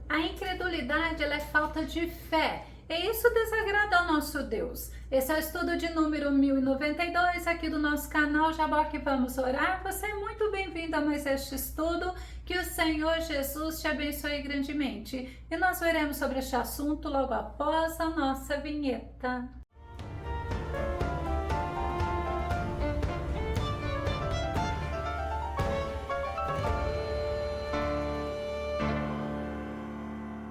A incredulidade, ela é falta de fé. E isso desagrada ao nosso Deus. Esse é o estudo de número 1092 aqui do nosso canal Jaboque Vamos Orar. Você é muito bem-vindo a mais este estudo. Que o Senhor Jesus te abençoe grandemente. E nós veremos sobre este assunto logo após a nossa vinheta.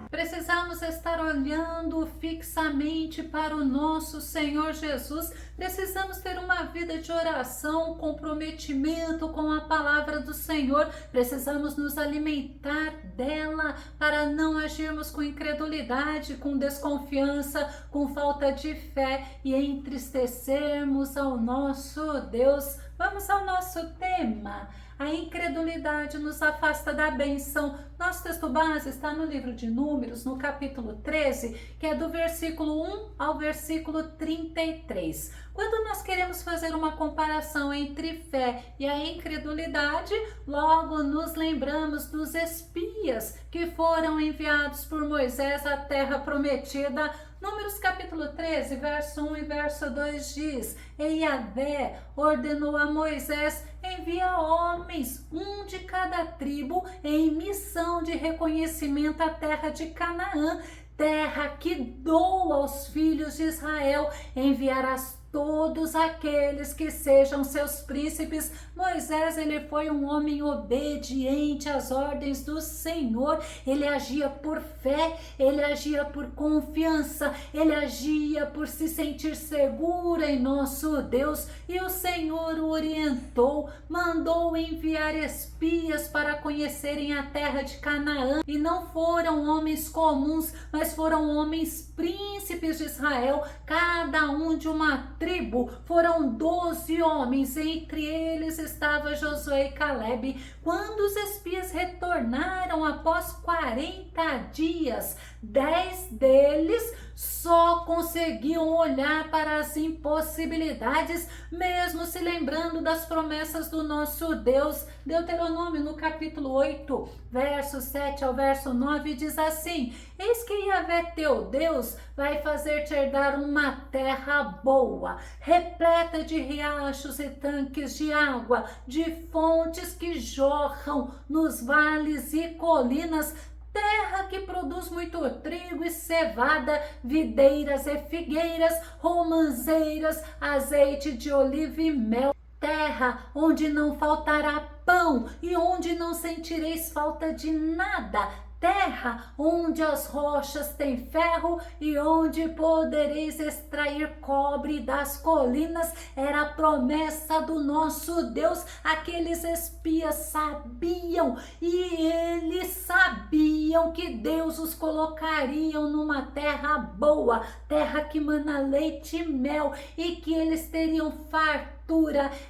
Precisamos estar olhando fixamente para o nosso Senhor Jesus. Precisamos ter uma vida de oração, comprometimento com a palavra do Senhor. Precisamos nos alimentar dela para não agirmos com incredulidade, com desconfiança, com falta de fé e entristecermos ao nosso Deus. Vamos ao nosso tema. A incredulidade nos afasta da bênção. Nosso texto base está no livro de Números, no capítulo 13, que é do versículo 1 ao versículo 33. Quando nós queremos fazer uma comparação entre fé e a incredulidade, logo nos lembramos dos espias que foram enviados por Moisés à terra prometida. Números capítulo 13, verso 1 e verso 2 diz: E Yahvé ordenou a Moisés: envia homens, um de cada tribo, em missão de reconhecimento à terra de Canaã, terra que dou aos filhos de Israel. Enviarás todos aqueles que sejam seus príncipes. Moisés, ele foi um homem obediente às ordens do Senhor. Ele agia por fé, ele agia por confiança, ele agia por se sentir seguro em nosso Deus. E o Senhor o orientou, mandou enviar espias para conhecerem a terra de Canaã. E não foram homens comuns, mas foram homens príncipes de Israel, cada um de uma tribo. Foram 12 homens, entre eles estava Josué e Caleb. Quando os espias retornaram após 40 dias, 10 deles só conseguiam olhar para as impossibilidades, mesmo se lembrando das promessas do nosso Deus. Deuteronômio, no capítulo 8, verso 7 ao verso 9, diz assim: Eis que Yahvé teu Deus vai fazer-te herdar uma terra boa, repleta de riachos e tanques de água, de fontes que jorram nos vales e colinas, terra que produz muito trigo e cevada, videiras e figueiras, romãzeiras, azeite de oliva e mel, terra onde não faltará pão e onde não sentireis falta de nada, terra onde as rochas têm ferro e onde podereis extrair cobre das colinas. Era a promessa do nosso Deus. Aqueles espias sabiam, e eles sabiam que Deus os colocaria numa terra boa, terra que mana leite e mel, e que eles teriam fartura.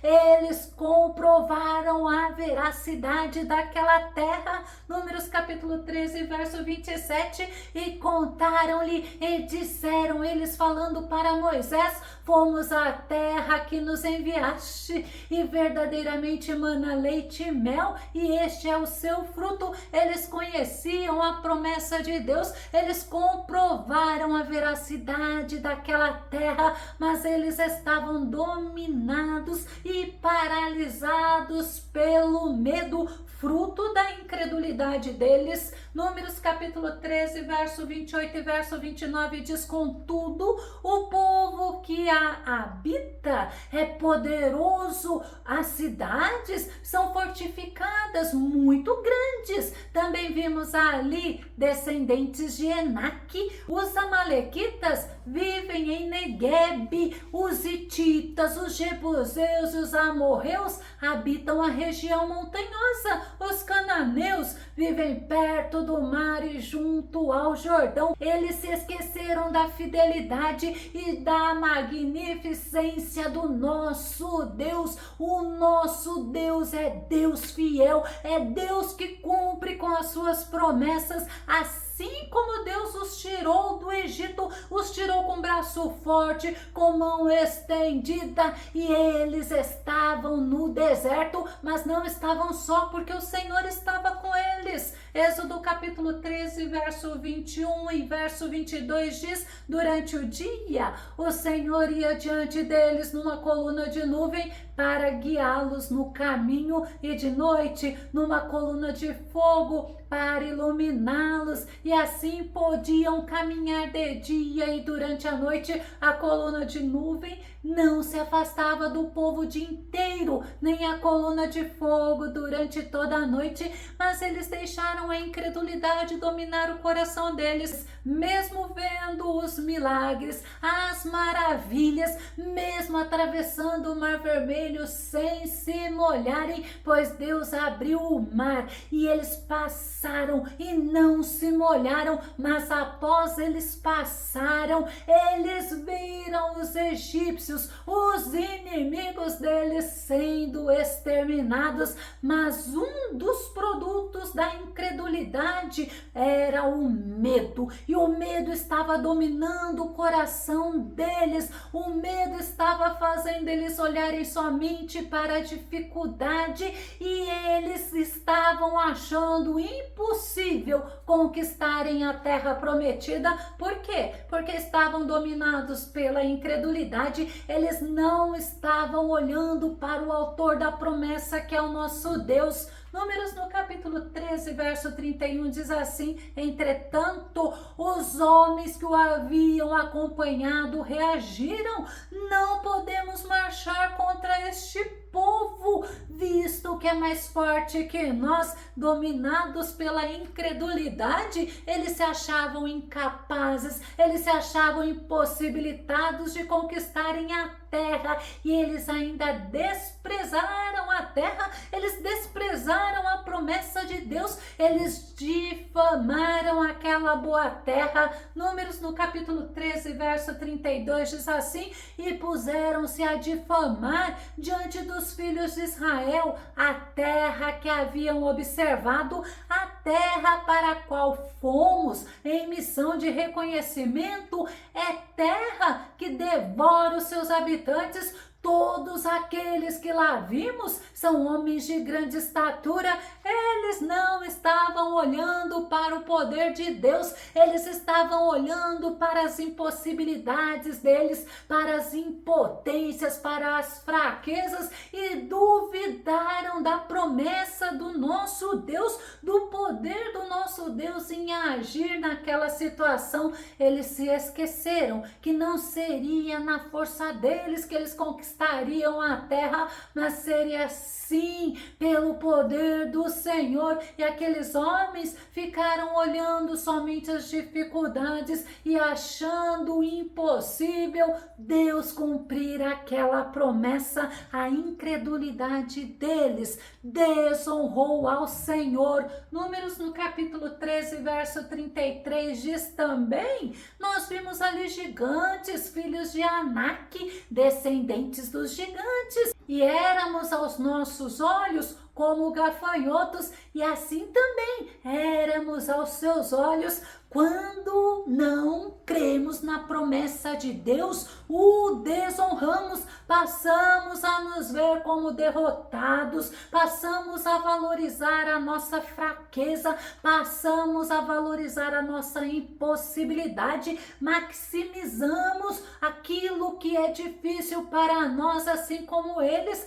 Eles comprovaram a veracidade daquela terra. Números capítulo 13, verso 27, e contaram-lhe e disseram eles, falando para Moisés: fomos à terra que nos enviaste, e verdadeiramente mana leite e mel, e este é o seu fruto. Eles conheciam a promessa de Deus, eles comprovaram a veracidade daquela terra, mas eles estavam dominados e paralisados pelo medo, fruto da incredulidade deles. Números capítulo 13, verso 28 e verso 29 diz: contudo, o povo que a habita é poderoso, as cidades são fortificadas, muito grandes. Também vimos ali descendentes de Enaque. Os amalequitas vivem em Neguebe, os hititas, os jebuseus e os amorreus habitam a região montanhosa. Os cananeus vivem perto do mar e junto ao Jordão. Eles se esqueceram da fidelidade e da magnificência do nosso Deus. O nosso Deus é Deus fiel, é Deus que cumpre com as suas promessas. Assim como Deus os tirou do Egito, os tirou com braço forte, com mão estendida, e eles estavam no deserto, mas não estavam só, porque o Senhor estava com eles. deles. Êxodo capítulo 13, verso 21 e verso 22 diz: durante o dia, o Senhor ia diante deles numa coluna de nuvem para guiá-los no caminho, e de noite numa coluna de fogo para iluminá-los, e assim podiam caminhar de dia, e durante a noite a coluna de nuvem não se afastava do povo o dia inteiro, nem a coluna de fogo durante toda a noite, mas eles deixaram a incredulidade dominar o coração deles, mesmo vendo os milagres, as maravilhas, mesmo atravessando o Mar Vermelho sem se molharem, pois Deus abriu o mar e eles passaram e não se molharam, mas após eles passaram, eles viram os egípcios, os inimigos deles sendo exterminados, mas um dos produtos da incredulidade era o medo, e o medo estava dominando o coração deles, o medo estava fazendo eles olharem somente para a dificuldade, e eles estavam achando impossível conquistarem a terra prometida. Por quê? Porque estavam dominados pela incredulidade, eles não estavam olhando para o autor da promessa, que é o nosso Deus. Números no capítulo 13, verso 31 diz assim: entretanto, os homens que o haviam acompanhado reagiram: não podemos marchar contra este povo, visto que é mais forte que nós. Dominados pela incredulidade, eles se achavam incapazes, eles se achavam impossibilitados de conquistarem a terra, e eles ainda desprezaram a terra, eles desprezaram a promessa de Deus, eles difamaram aquela boa terra. Números no capítulo 13, verso 32 diz assim: e puseram-se a difamar diante dos filhos de Israel a terra que haviam observado, a terra para a qual fomos em missão de reconhecimento, é terra que devora os seus habitantes. Todos aqueles que lá vimos são homens de grande estatura. Eles não estavam olhando para o poder de Deus, eles estavam olhando para as impossibilidades deles, para as impotências, para as fraquezas, e duvidaram da promessa do nosso Deus, do poder do nosso Deus em agir naquela situação. Eles se esqueceram que não seria na força deles que eles conquistariam a terra, mas seria sim pelo poder do Senhor. E aqueles homens ficaram olhando somente as dificuldades e achando impossível Deus cumprir aquela promessa. A incredulidade deles desonrou ao Senhor. Números no capítulo 13, verso 33 diz também: nós vimos ali gigantes, filhos de Anak, descendentes dos gigantes, e éramos aos nossos olhos como gafanhotos, e assim também éramos aos seus olhos. Quando não cremos na promessa de Deus, o desonramos, passamos a nos ver como derrotados, passamos a valorizar a nossa fraqueza, passamos a valorizar a nossa impossibilidade, maximizamos aquilo que é difícil para nós, assim como eles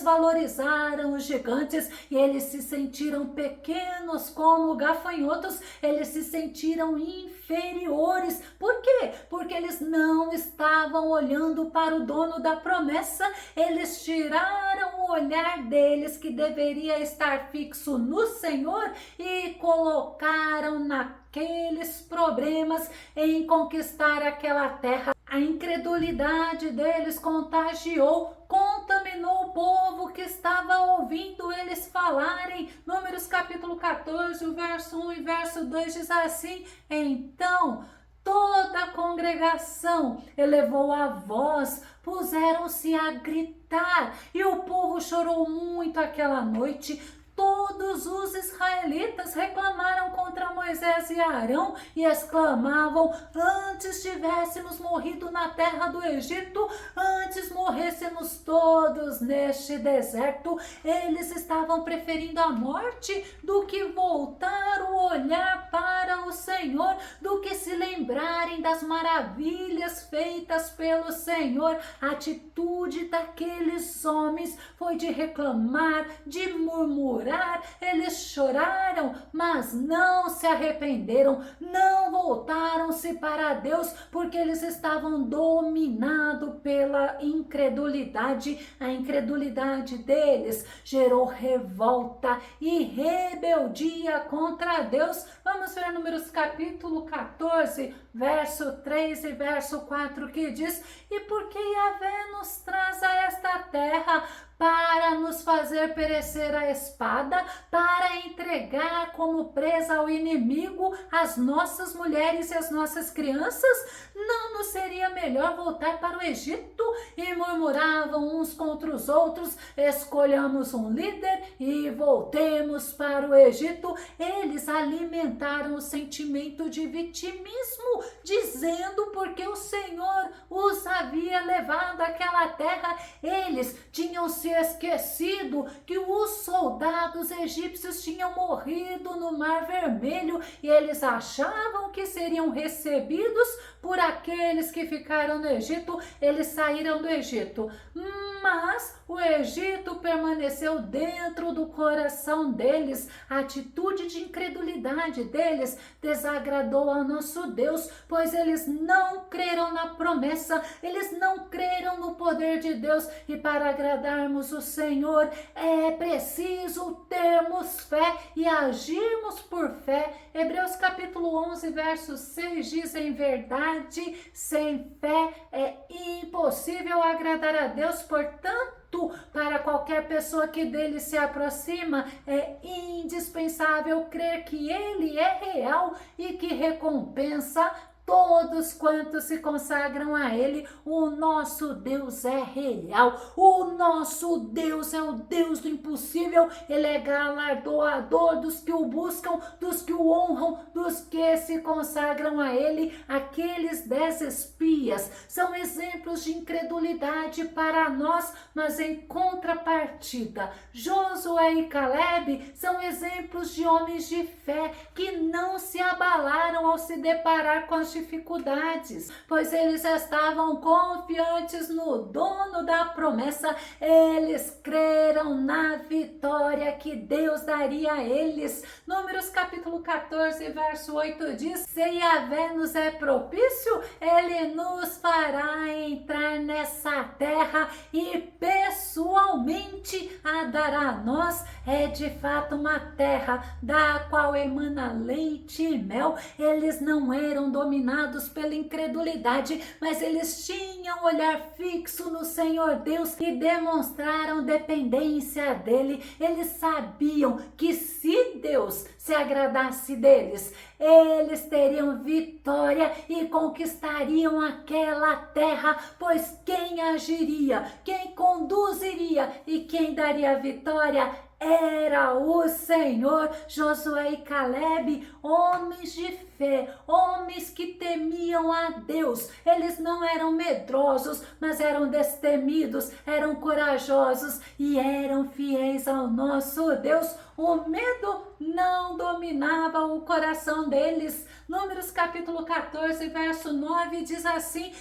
valorizaram os gigantes e eles se sentiram pequenos como gafanhotos, eles se sentiram inferiores. Por quê? Porque eles não estavam olhando para o dono da promessa, eles tiraram o olhar deles, que deveria estar fixo no Senhor, e colocaram naqueles problemas em conquistar aquela terra. A incredulidade deles contagiou, contaminou o povo que estava ouvindo eles falarem. Números capítulo 14, o verso 1 e verso 2 diz assim: então toda a congregação elevou a voz, puseram-se a gritar, e o povo chorou muito aquela noite. todos os israelitas reclamaram contra Moisés e Arão e exclamavam: antes tivéssemos morrido na terra do Egito, antes morrêssemos todos neste deserto. Eles estavam preferindo a morte do que voltar o olhar para o Senhor, do que se lembrarem das maravilhas feitas pelo Senhor. A atitude daqueles homens foi de reclamar, de murmurar. Eles choraram, mas não se arrependeram, não voltaram-se para Deus, porque eles estavam dominados pela incredulidade. A incredulidade deles gerou revolta e rebeldia contra Deus. Vamos ver Números capítulo 14, verso 3 e verso 4, que diz: e porque Yahvé nos traz a esta terra para nos fazer perecer a espada, para entregar como presa ao inimigo as nossas mulheres e as nossas crianças, não nos seria melhor voltar para o Egito? E murmuravam uns contra os outros: escolhamos um líder e voltemos para o Egito. Eles alimentaram o sentimento de vitimismo, dizendo porque o Senhor os havia levado àquela terra. Eles tinham se esquecido que os soldados egípcios tinham morrido no Mar Vermelho e eles achavam que seriam recebidos por aqueles que ficaram no Egito. Eles saíram do Egito, mas o Egito permaneceu dentro do coração deles. A atitude de incredulidade deles desagradou ao nosso Deus, pois eles não creram na promessa, eles não creram no poder de Deus. E para agradarmos o Senhor é preciso termos fé e agirmos por fé. Hebreus capítulo 11, verso 6 diz: em verdade, sem fé é impossível agradar a Deus. Portanto, para qualquer pessoa que dele se aproxima, é indispensável crer que ele é real e que recompensa todos quantos se consagram a ele. O nosso Deus é real, o nosso Deus é o Deus do impossível. Ele é galardoador dos que o buscam, dos que o honram, dos que se consagram a ele. Aqueles 10 espias são exemplos de incredulidade para nós, mas em contrapartida, Josué e Caleb são exemplos de homens de fé que não se abalaram ao se deparar com as dificuldades, pois eles estavam confiantes no dono da promessa. Eles creram na vitória que Deus daria a eles. Números capítulo 14, verso 8 diz: se Yahvé nos é propício, ele nos fará entrar nessa terra e pessoalmente a dará a nós. É de fato uma terra da qual emana leite e mel. Eles não eram dominados pela incredulidade, mas eles tinham olhar fixo no Senhor Deus e demonstraram dependência dele. Eles sabiam que se Deus se agradasse deles, eles teriam vitória e conquistariam aquela terra, pois quem agiria, quem conduziria e quem daria a vitória era o Senhor. Josué e Caleb, homens de fé, homens que temiam a Deus. Eles não eram medrosos, mas eram destemidos, eram corajosos e eram fiéis ao nosso Deus. O medo não dominava o coração deles. Números capítulo 14, verso 9 diz assim: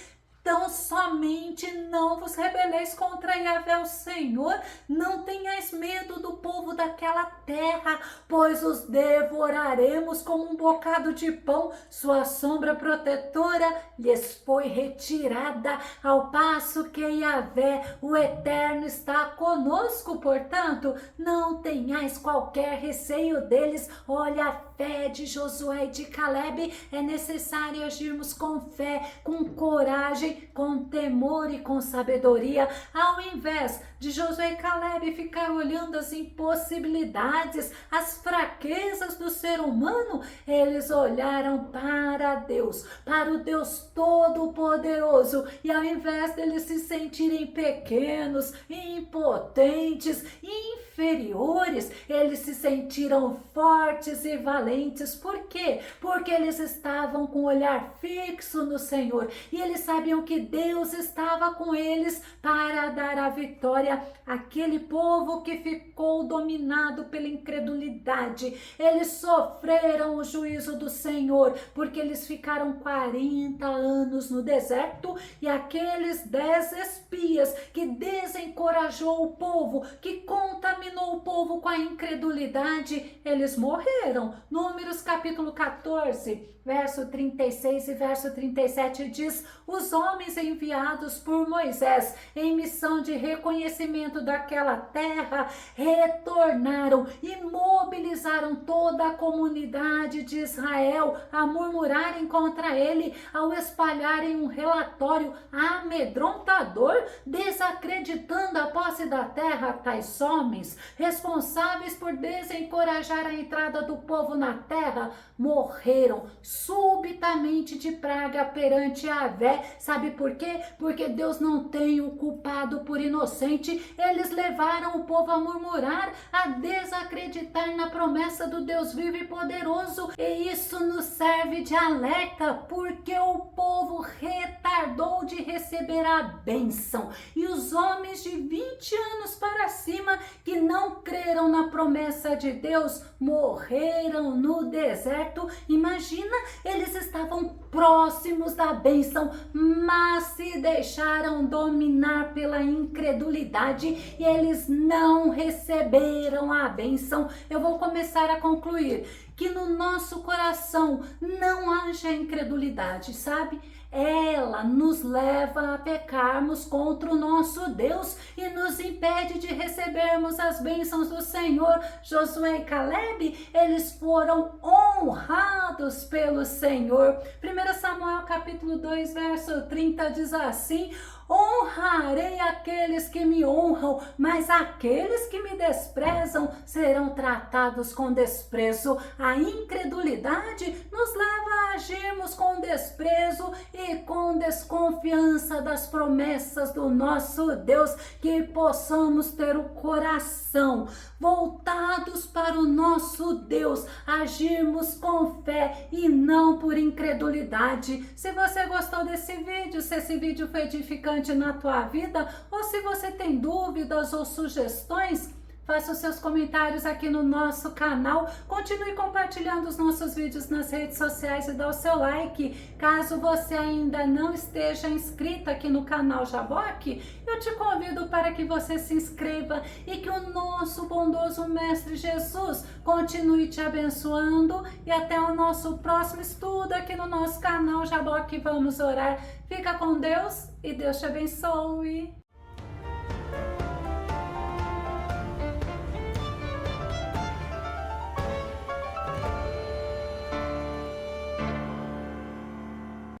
então somente não vos rebeleis contra Yahvé o Senhor, não tenhais medo do povo daquela terra, pois os devoraremos como um bocado de pão. Sua sombra protetora lhes foi retirada, ao passo que Yahvé, o Eterno, está conosco. Portanto, não tenhais qualquer receio deles. Olha a fé de Josué e de Caleb, é necessário agirmos com fé, com coragem, com temor e com sabedoria, ao invés de Josué e Caleb ficar olhando as impossibilidades, as fraquezas do ser humano. Eles olharam para Deus, para o Deus Todo-Poderoso, e ao invés deles se sentirem pequenos, impotentes, inferiores, eles se sentiram fortes e valentes. Por quê? Porque eles estavam com o olhar fixo no Senhor e eles sabiam que Deus estava com eles para dar a vitória àquele povo que ficou dominado pela incredulidade. Eles sofreram o juízo do Senhor porque eles ficaram 40 anos no deserto, e aqueles 10 espias que desencorajou o povo, que contaminou o povo com a incredulidade, eles morreram. Números capítulo 14, verso 36 e verso 37 diz: os homens enviados por Moisés em missão de reconhecimento daquela terra retornaram e mobilizaram toda a comunidade de Israel a murmurarem contra ele, ao espalharem um relatório amedrontador, desacreditando a posse da terra. Tais homens, responsáveis por desencorajar a entrada do povo na terra, morreram subitamente de praga perante Yahvé. Sabe por quê? Porque Deus não tem o culpado por inocente. Eles levaram o povo a murmurar, a desacreditar na promessa do Deus vivo e poderoso. E isso nos serve de alerta, porque o povo retardou de receber a bênção. E os homens de 20 anos para cima que não creram na promessa de Deus morreram no deserto. Imagina, eles estavam próximos da bênção, mas se deixaram dominar pela incredulidade e eles não receberam a bênção. Eu vou começar a concluir que no nosso coração não haja incredulidade, sabe? Ela nos leva a pecarmos contra o nosso Deus e nos impede de recebermos as bênçãos do Senhor. Josué e Caleb, eles foram honrados pelo Senhor. 1 Samuel capítulo 2, verso 30 diz assim: honrarei aqueles que me honram, mas aqueles que me desprezam serão tratados com desprezo. A incredulidade nos leva a agirmos com desprezo e com desconfiança das promessas do nosso Deus. Que possamos ter o coração voltados para o nosso Deus, agirmos com fé e não por incredulidade. Se você gostou desse vídeo, se esse vídeo foi edificante na tua vida, ou se você tem dúvidas ou sugestões, faça os seus comentários aqui no nosso canal. Continue compartilhando os nossos vídeos nas redes sociais e dá o seu like. Caso você ainda não esteja inscrito aqui no canal Jaboque, eu te convido para que você se inscreva e que o nosso bondoso Mestre Jesus continue te abençoando. E até o nosso próximo estudo aqui no nosso canal Jaboque. Vamos orar. Fica com Deus e Deus te abençoe.